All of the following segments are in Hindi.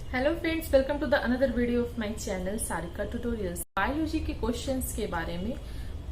Hello friends, welcome to the another video of my channel Sarika tutorials. Biology के क्वेश्चंस के बारे में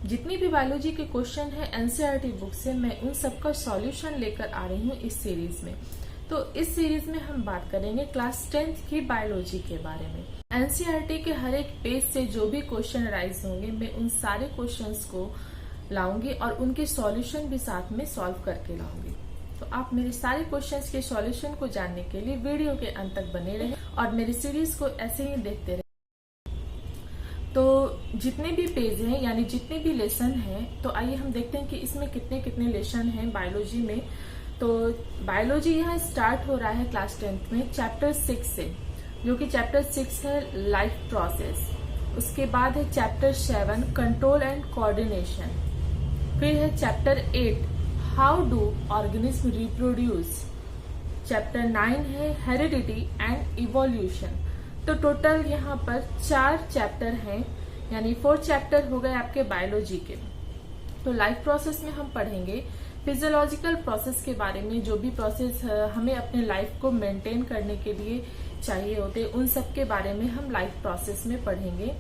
जितनी भी बायोलॉजी के क्वेश्चन है एनसीईआरटी बुक से, मैं उन सबका सॉल्यूशन लेकर आ रही हूँ इस सीरीज में। तो इस सीरीज में हम बात करेंगे क्लास 10th की बायोलॉजी के बारे में। एनसीईआरटी के हर एक पेज से जो भी क्वेश्चन राइज होंगे, मैं उन सारे क्वेश्चंस को लाऊंगी और उनके सॉल्यूशन भी साथ में सॉल्व करके लाऊंगी। तो आप मेरे सारे क्वेश्चंस के सॉल्यूशन को जानने के लिए वीडियो के अंत तक बने रहें और मेरी सीरीज को ऐसे ही देखते रहें। तो जितने भी पेज हैं यानी जितने भी लेसन हैं, तो आइए हम देखते हैं कि इसमें कितने कितने लेसन हैं बायोलॉजी में। तो बायोलॉजी यहाँ स्टार्ट हो रहा है क्लास 10th में चैप्टर 6 से, जो कि चैप्टर 6 है लाइफ प्रोसेस। उसके बाद है चैप्टर 7 कंट्रोल एंड कोऑर्डिनेशन। फिर है chapter 8 how do organism reproduce. Chapter 9 है हेरिडिटी एंड इवोल्यूशन। तो टोटल यहाँ पर 4 चैप्टर हैं, यानी 4 चैप्टर हो गए आपके बायोलॉजी के। तो लाइफ प्रोसेस में हम पढ़ेंगे फिजियोलॉजिकल प्रोसेस के बारे में, जो भी प्रोसेस हमें अपने लाइफ को मेंटेन करने के लिए चाहिए होते, उन सब के बारे में हम लाइफ प्रोसेस में पढ़ेंगे।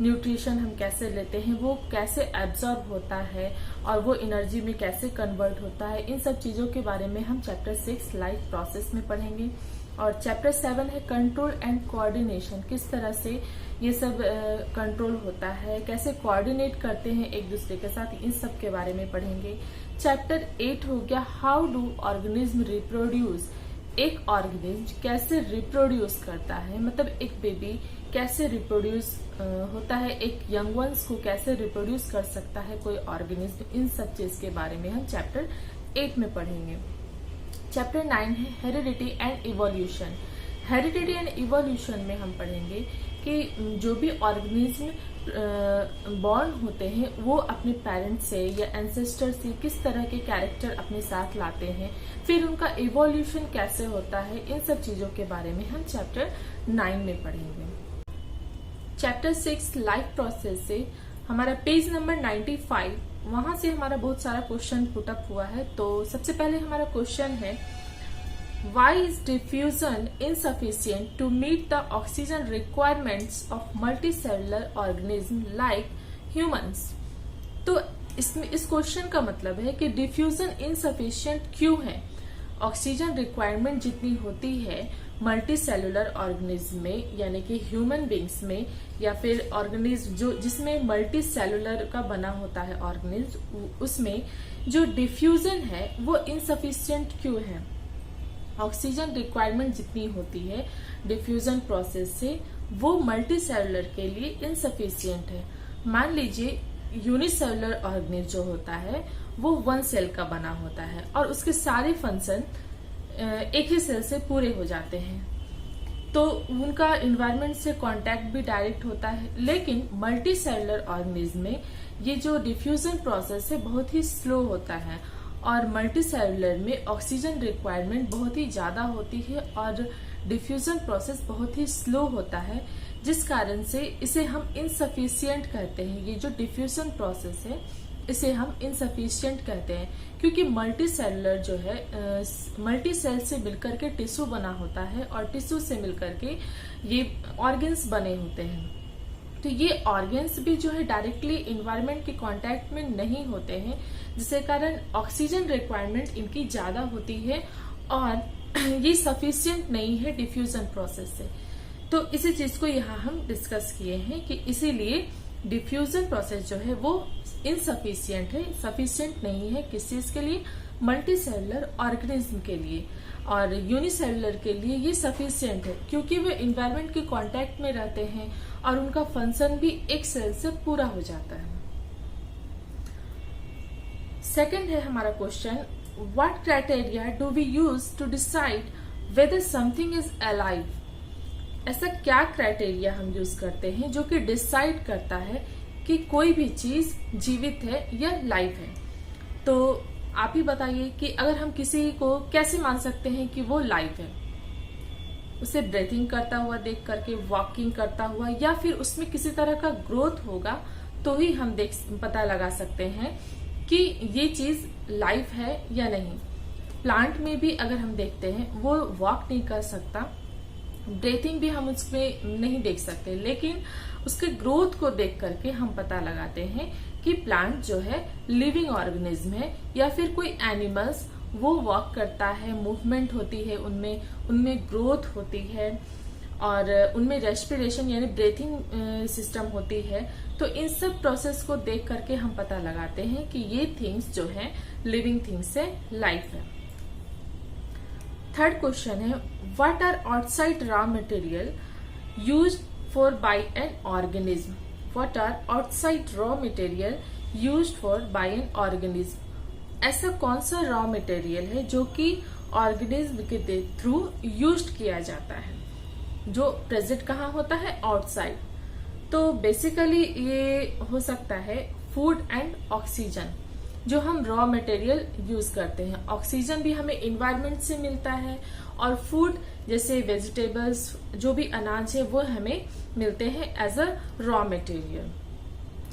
न्यूट्रिशन हम कैसे लेते हैं, वो कैसे एब्जॉर्ब होता है और वो एनर्जी में कैसे कन्वर्ट होता है, इन सब चीजों के बारे में हम चैप्टर 6 लाइफ प्रोसेस में पढ़ेंगे। और चैप्टर 7 है कंट्रोल एंड कोऑर्डिनेशन। किस तरह से ये सब कंट्रोल होता है, कैसे कोऑर्डिनेट करते हैं एक दूसरे के साथ, इन सब के बारे में पढ़ेंगे। चैप्टर 8 हो गया हाउ डू ऑर्गेनिज्म रिप्रोड्यूस। एक ऑर्गेनिज्म कैसे रिप्रोड्यूस करता है, मतलब एक बेबी कैसे रिप्रोड्यूस होता है, एक यंग वंस को कैसे रिप्रोड्यूस कर सकता है कोई ऑर्गेनिज्म, इन सब चीज के बारे में हम चैप्टर 8 में पढ़ेंगे। चैप्टर 9 है heredity and evolution. Heredity and evolution में हम पढ़ेंगे कि जो भी ऑर्गेनिज्म बॉर्न होते हैं वो अपने पेरेंट्स से या एंसेस्टर से किस तरह के कैरेक्टर अपने साथ लाते हैं, फिर उनका इवोल्यूशन कैसे होता है, इन सब चीजों के बारे में हम चैप्टर 9 में पढ़ेंगे। चैप्टर 6 लाइफ प्रोसेस से हमारा पेज नंबर 95, वहां से हमारा बहुत सारा क्वेश्चन पुटअप हुआ है। तो सबसे पहले हमारा क्वेश्चन है Why is diffusion insufficient to meet the oxygen requirements of multicellular organism like humans? तो इसमें इस क्वेश्चन का मतलब है कि डिफ्यूजन इनसफिशियंट क्यों है। ऑक्सीजन रिक्वायरमेंट जितनी होती है मल्टी सेलुलर ऑर्गेनिज्म में, यानी कि ह्यूमन बींग्स में, या फिर ऑर्गेनिज्म जो जिसमें मल्टी सेलुलर का बना होता है ऑर्गेनिज्म, उसमें जो डिफ्यूजन है वो इनसफिशियंट क्यों है। ऑक्सीजन रिक्वायरमेंट जितनी होती है डिफ्यूजन प्रोसेस से, वो मल्टी सेलुलर के लिए इनसफिशियंट है। मान लीजिए यूनिसेलुलर ऑर्गेनिज्म जो होता है वो 1 सेल का बना होता है और उसके सारे फंक्शन एक ही सेल से पूरे हो जाते हैं, तो उनका इन्वायरमेंट से कांटेक्ट भी डायरेक्ट होता है। लेकिन मल्टी सेलुलर ऑर्गेनिज्म में ये जो डिफ्यूजन प्रोसेस है बहुत ही स्लो होता है और मल्टी सेलुलर में ऑक्सीजन रिक्वायरमेंट बहुत ही ज्यादा होती है और डिफ्यूजन प्रोसेस बहुत ही स्लो होता है, जिस कारण से इसे हम इनसफिशियंट कहते हैं। ये जो डिफ्यूजन प्रोसेस है इसे हम इनसफिशियंट कहते हैं, क्योंकि मल्टी सेलुलर जो है मल्टी सेल से मिलकर के टिश्यू बना होता है और टिश्यू से मिलकर के ये ऑर्गन्स बने होते हैं। तो ये ऑर्गन्स भी जो है डायरेक्टली इन्वायरमेंट के कांटेक्ट में नहीं होते हैं, जिसके कारण ऑक्सीजन रिक्वायरमेंट इनकी ज्यादा होती है और ये सफिशियंट नहीं है डिफ्यूजन प्रोसेस से। तो इसी चीज को यहाँ हम डिस्कस किए हैं कि इसीलिए डिफ्यूजन प्रोसेस जो है वो इनसफिशियंट है, सफिशियंट नहीं है किस चीज के लिए, मल्टी सेलुलर ऑर्गेनिज्म के लिए। और यूनिसेलुलर के लिए ये सफिशियंट है क्योंकि वे इन्वायरमेंट के कांटेक्ट में रहते हैं और उनका फंक्शन भी एक सेल से पूरा हो जाता है। सेकंड है हमारा question, what criteria do we use to decide whether something is alive. ऐसा क्या क्राइटेरिया हम यूज करते हैं जो कि डिसाइड करता है कि कोई भी चीज जीवित है या लाइव है। तो आप ही बताइए कि अगर हम किसी को कैसे मान सकते हैं कि वो लाइव है। उसे ब्रीथिंग करता हुआ देख करके, वॉकिंग करता हुआ, या फिर उसमें किसी तरह का ग्रोथ होगा तो ही हम पता लगा सकते हैं कि ये चीज लाइव है या नहीं। प्लांट में भी अगर हम देखते हैं वो वॉक नहीं कर सकता, ब्रीथिंग भी हम उसमें नहीं देख सकते, लेकिन उसके ग्रोथ को देख करके हम पता लगाते हैं कि प्लांट जो है लिविंग ऑर्गेनिज्म है, या फिर कोई एनिमल्स वो वॉक करता है, मूवमेंट होती है उनमें ग्रोथ होती है, और उनमें रेस्पिरेशन यानी ब्रीथिंग सिस्टम होती है। तो इन सब प्रोसेस को देख करके हम पता लगाते हैं कि ये थिंग्स जो है लिविंग थिंग्स है, लाइफ है। थर्ड क्वेश्चन है, what are outside raw material used for by an organism? What are outside raw material used for by an organism? ऐसा कौन सा रॉ मटेरियल है जो कि ऑर्गेनिज्म के थ्रू यूज्ड किया जाता है, जो प्रेजेंट कहाँ होता है? आउटसाइड। तो बेसिकली ये हो सकता है फूड एंड ऑक्सीजन, जो हम रॉ मटेरियल यूज करते हैं। ऑक्सीजन भी हमें इन्वायरमेंट से मिलता है, और फूड जैसे वेजिटेबल्स, जो भी अनाज है वो हमें मिलते हैं एज अ रॉ मटेरियल।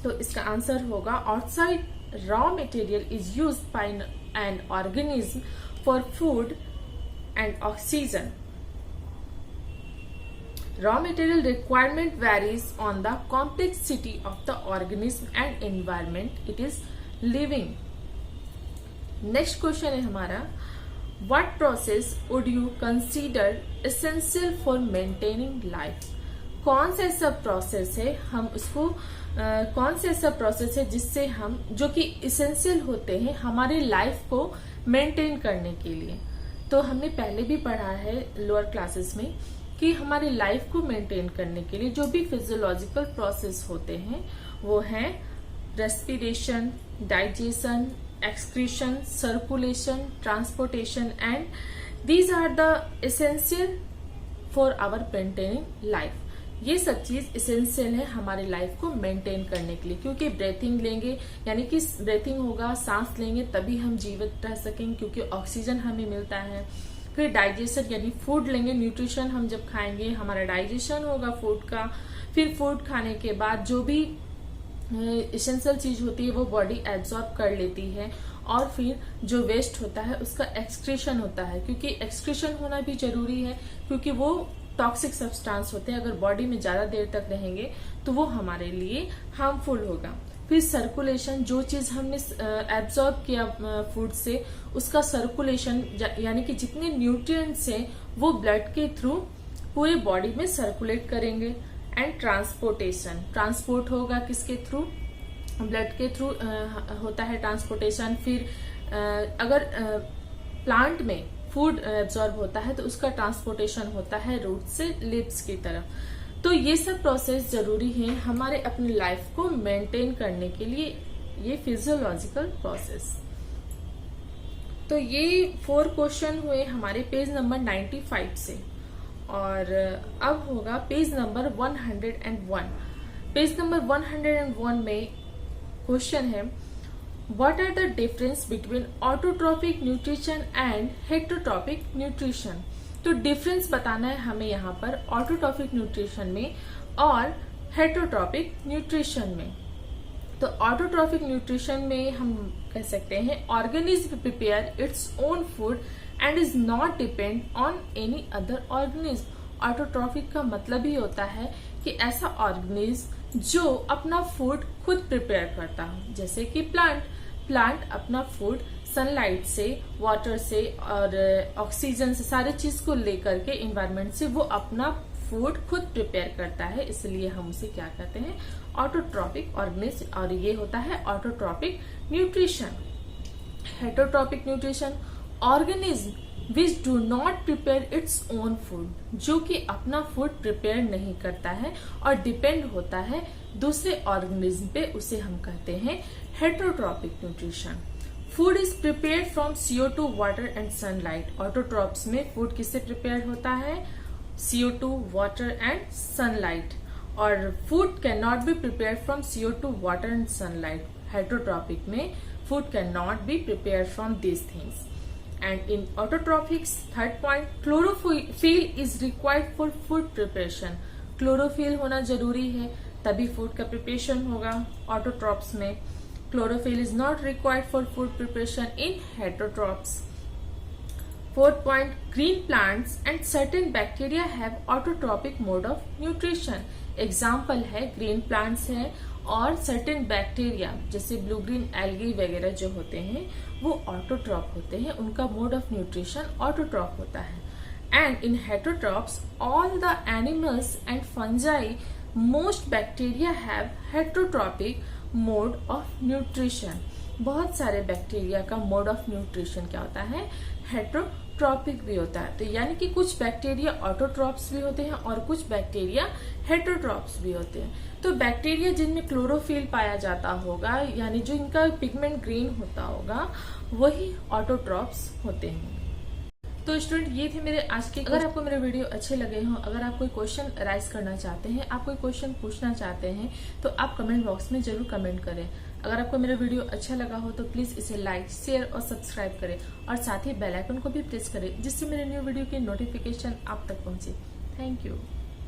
तो इसका आंसर होगा outside raw material is used by an organism for food and oxygen. Raw material requirement varies on the complexity of the organism and environment it is living. Next question है हमारा, what process would you consider essential for maintaining life? कौन सा ऐसा प्रोसेस है, हम उसको कौन सा ऐसा प्रोसेस है जिससे हम, जो कि इसेंशियल होते हैं हमारे लाइफ को मेंटेन करने के लिए? तो हमने पहले भी पढ़ा है लोअर क्लासेस में कि हमारी लाइफ को मेंटेन करने के लिए जो भी फिजियोलॉजिकल प्रोसेस होते हैं वो हैं respiration, digestion, excretion, circulation, transportation, and these are the essential for our maintaining life. ये सब चीज इसेंशियल है हमारी लाइफ को मेंटेन करने के लिए, क्योंकि ब्रीथिंग लेंगे यानी कि ब्रीथिंग होगा, सांस लेंगे तभी हम जीवित रह सकेंगे, क्योंकि ऑक्सीजन हमें मिलता है। फिर डाइजेशन यानी फूड लेंगे, न्यूट्रिशन हम जब खाएंगे हमारा डाइजेशन होगा फूड का। फिर फूड खाने के बाद जो भी एसेंशियल चीज होती है वो बॉडी एब्जॉर्ब कर लेती है, और फिर जो वेस्ट होता है उसका एक्सक्रीशन होता है, क्योंकि एक्सक्रीशन होना भी जरूरी है, क्योंकि वो टॉक्सिक सब्सटेंस होते हैं, अगर बॉडी में ज्यादा देर तक रहेंगे तो वो हमारे लिए हार्मफुल होगा। फिर सर्कुलेशन, जो चीज हमने एब्जॉर्ब किया फूड से उसका सर्कुलेशन यानी कि जितने न्यूट्रिएंट्स हैं वो ब्लड के थ्रू पूरे बॉडी में सर्कुलेट करेंगे। एंड ट्रांसपोर्टेशन, ट्रांसपोर्ट होगा किसके थ्रू? ब्लड के थ्रू होता है ट्रांसपोर्टेशन। फिर अगर प्लांट में फूड एब्जॉर्ब होता है तो उसका ट्रांसपोर्टेशन होता है रूट से लिप्स की तरफ। तो ये सब प्रोसेस जरूरी है हमारे अपनी लाइफ को मेंटेन करने के लिए, ये फिजियोलॉजिकल प्रोसेस। तो ये 4 क्वेश्चन हुए हमारे पेज नंबर 95 से, और अब होगा पेज नंबर 101। पेज नंबर 101 में क्वेश्चन है, what are the difference between autotrophic nutrition and heterotrophic nutrition? तो डिफरेंस बताना है हमें यहाँ पर ऑटोट्रॉपिक न्यूट्रिशन में और हेटेरोट्रॉपिक न्यूट्रिशन में। तो ऑटोट्रॉपिक न्यूट्रिशन में हम कह सकते हैं organism prepare its own food and is not depend on any other organism. Autotrophic का मतलब ही होता है कि ऐसा ऑर्गेनिज्म जो अपना फूड खुद प्रिपेयर करता हो, जैसे कि प्लांट अपना फूड सनलाइट से, वाटर से और ऑक्सीजन से, सारे चीज को लेकर के इन्वायरमेंट से वो अपना फूड खुद प्रिपेयर करता है, इसलिए हम उसे क्या कहते हैं? Autotrophic organism. और ये होता है autotrophic nutrition. Heterotrophic nutrition, organism which do not prepare its own food, जो कि अपना फूड प्रिपेयर नहीं करता है और डिपेंड होता है दूसरे ऑर्गेनिज्म पे, उसे हम कहते हैं heterotrophic nutrition. Food is prepared from CO2, water and sunlight. Autotrophs में फूड किससे प्रिपेयर होता है? CO2, water and sunlight. और food can not be prepared from CO2, water and sunlight. Heterotrophic में food can not be prepared from these things. And in autotrophics, third point, chlorophyll is required for food preparation. Chlorophyll होना जरूरी है तभी फूड का प्रिपरेशन होगा। ऑटोट्रॉप्स में chlorophyll is not required for food preparation in heterotrophs. Fourth point, green plants and certain bacteria have autotrophic mode of nutrition. Example है ग्रीन प्लांट्स हैं और सर्टेन बैक्टीरिया जैसे ब्लू ग्रीन एल्गी वगैरह जो होते हैं वो ऑटोट्रॉप होते हैं, उनका मोड ऑफ न्यूट्रिशन ऑटोट्रॉप होता है. And in heterotrophs all the animals and fungi most bacteria have heterotrophic mode of nutrition. बहुत सारे बैक्टीरिया का मोड ऑफ न्यूट्रिशन क्या होता है, हेटरोट्रॉपिक भी होता है. तो यानी कि कुछ बैक्टीरिया ऑटोट्रॉप्स भी होते हैं और कुछ बैक्टीरिया हेटरोट्रॉप्स भी होते हैं. तो बैक्टीरिया जिनमें क्लोरोफिल पाया जाता होगा यानी जो इनका पिगमेंट ग्रीन होता होगा वही ऑटोट्रॉप्स होते हैं. तो स्टूडेंट ये थे मेरे आज के. अगर आपको मेरे वीडियो अच्छे लगे हों, अगर आप कोई क्वेश्चन राइज करना चाहते हैं, आप कोई क्वेश्चन पूछना चाहते हैं तो आप कमेंट बॉक्स में जरूर कमेंट करें. अगर आपको मेरा वीडियो अच्छा लगा हो तो प्लीज इसे लाइक, शेयर और सब्सक्राइब करें और साथ ही बेल आइकन को भी प्रेस करें जिससे मेरे न्यू वीडियो की नोटिफिकेशन आप तक पहुंचे. Thank you.